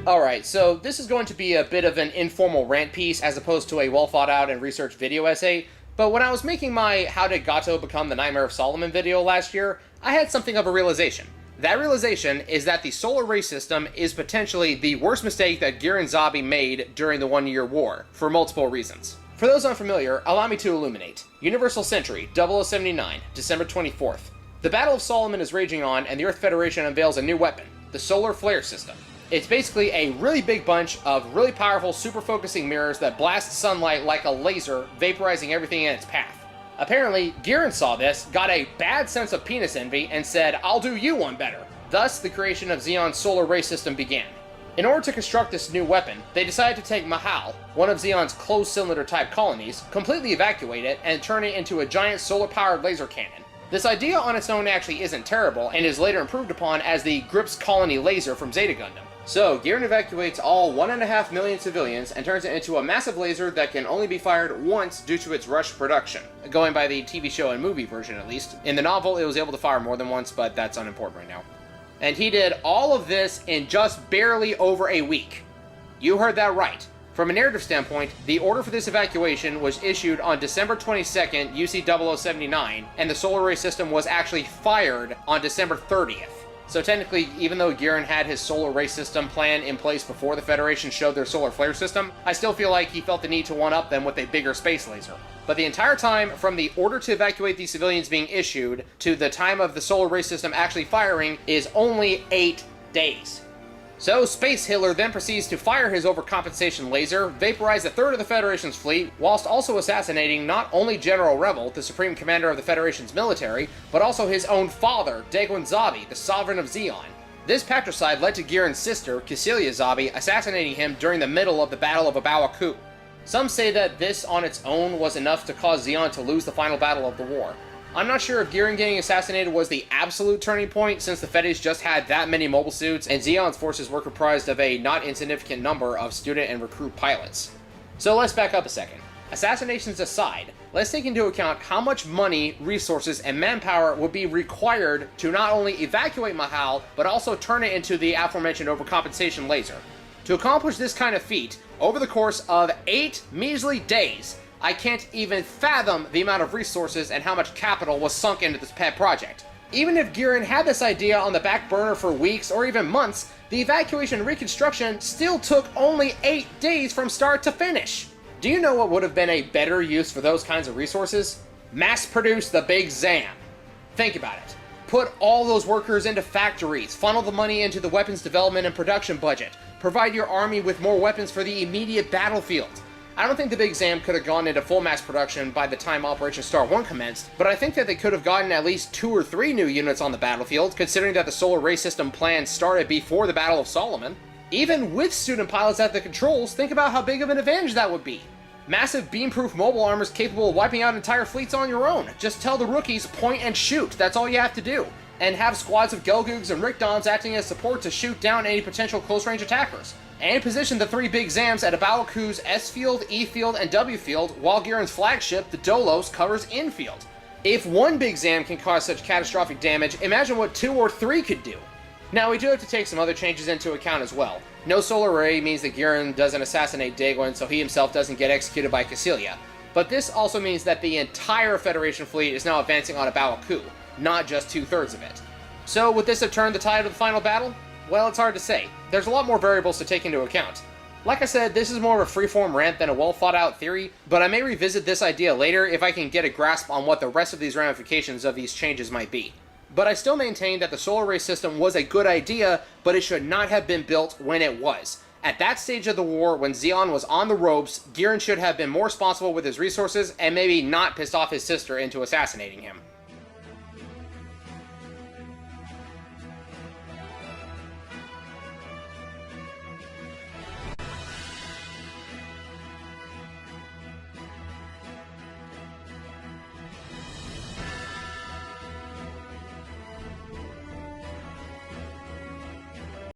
Alright, so this is going to be a bit of an informal rant piece as opposed to a well thought out and researched video essay, but when I was making my How Did Gato Become the Nightmare of Solomon video last year, I had something of a realization. That realization is that the solar ray system is potentially the worst mistake that Gihren Zabi made during the 1 Year War, for multiple reasons. For those unfamiliar, allow me to illuminate. Universal Century, 0079, December 24th. The Battle of Solomon is raging on, and the Earth Federation unveils a new weapon, the Solar Flare System. It's basically a really big bunch of really powerful super focusing mirrors that blast sunlight like a laser, vaporizing everything in its path. Apparently, Gihren saw this, got a bad sense of penis envy, and said, "I'll do you one better." Thus, the creation of Xeon's solar ray system began. In order to construct this new weapon, they decided to take Mahal, one of Xeon's closed cylinder type colonies, completely evacuate it, and turn it into a giant solar-powered laser cannon. This idea on its own actually isn't terrible, and is later improved upon as the Grips Colony laser from Zeta Gundam. So, Gihren evacuates all 1.5 million civilians and turns it into a massive laser that can only be fired once due to its rushed production, going by the TV show and movie version at least. In the novel, it was able to fire more than once, but that's unimportant right now. And he did all of this in just barely over a week. You heard that right. From a narrative standpoint, the order for this evacuation was issued on December 22nd, UC 0079, and the solar ray system was actually fired on December 30th. So technically, even though Gihren had his solar ray system plan in place before the Federation showed their solar flare system, I still feel like he felt the need to one-up them with a bigger space laser. But the entire time, from the order to evacuate these civilians being issued to the time of the solar ray system actually firing is only 8 days. So, Space Hitler then proceeds to fire his overcompensation laser, vaporize a third of the Federation's fleet, whilst also assassinating not only General Revel, the supreme commander of the Federation's military, but also his own father, Gihren Zabi, the sovereign of Zeon. This patricide led to Gihren's sister, Cecilia Zabi, assassinating him during the middle of the Battle of Abawa Ku. Some say that this on its own was enough to cause Zeon to lose the final battle of the war. I'm not sure if Gihren getting assassinated was the absolute turning point, since the Fedis just had that many mobile suits, and Zeon's forces were comprised of a not insignificant number of student and recruit pilots. So let's back up a second. Assassinations aside, let's take into account how much money, resources, and manpower would be required to not only evacuate Mahal, but also turn it into the aforementioned overcompensation laser. To accomplish this kind of feat, over the course of 8 measly days, I can't even fathom the amount of resources and how much capital was sunk into this pet project. Even if Gihren had this idea on the back burner for weeks or even months, the evacuation and reconstruction still took only 8 days from start to finish. Do you know what would have been a better use for those kinds of resources? Mass produce the big Zam. Think about it. Put all those workers into factories, funnel the money into the weapons development and production budget, provide your army with more weapons for the immediate battlefield. I don't think the Big Zam could have gone into full mass production by the time Operation Star 1 commenced, but I think that they could have gotten at least 2 or 3 new units on the battlefield, considering that the solar ray system plan started before the Battle of Solomon. Even with student pilots at the controls, think about how big of an advantage that would be. Massive beam-proof mobile armors capable of wiping out entire fleets on your own. Just tell the rookies, point and shoot, that's all you have to do. And have squads of Gelgoogs and Rickdons acting as support to shoot down any potential close-range attackers. And position the 3 big Zams at Abawa Ku's S field, E field, and W field, while Gihren's flagship, the Dolos, covers infield. If one big Zam can cause such catastrophic damage, imagine what 2 or 3 could do. Now, we do have to take some other changes into account as well. No solar ray means that Gihren doesn't assassinate Daegwon, so he himself doesn't get executed by Cecilia. But this also means that the entire Federation fleet is now advancing on Abawa Ku, not just 2/3 of it. So, would this have turned the tide of the final battle? Well, it's hard to say. There's a lot more variables to take into account. Like I said, this is more of a freeform rant than a well-thought-out theory, but I may revisit this idea later if I can get a grasp on what the rest of these ramifications of these changes might be. But I still maintain that the solar ray system was a good idea, but it should not have been built when it was. At that stage of the war, when Zeon was on the ropes, Gihren should have been more responsible with his resources and maybe not pissed off his sister into assassinating him.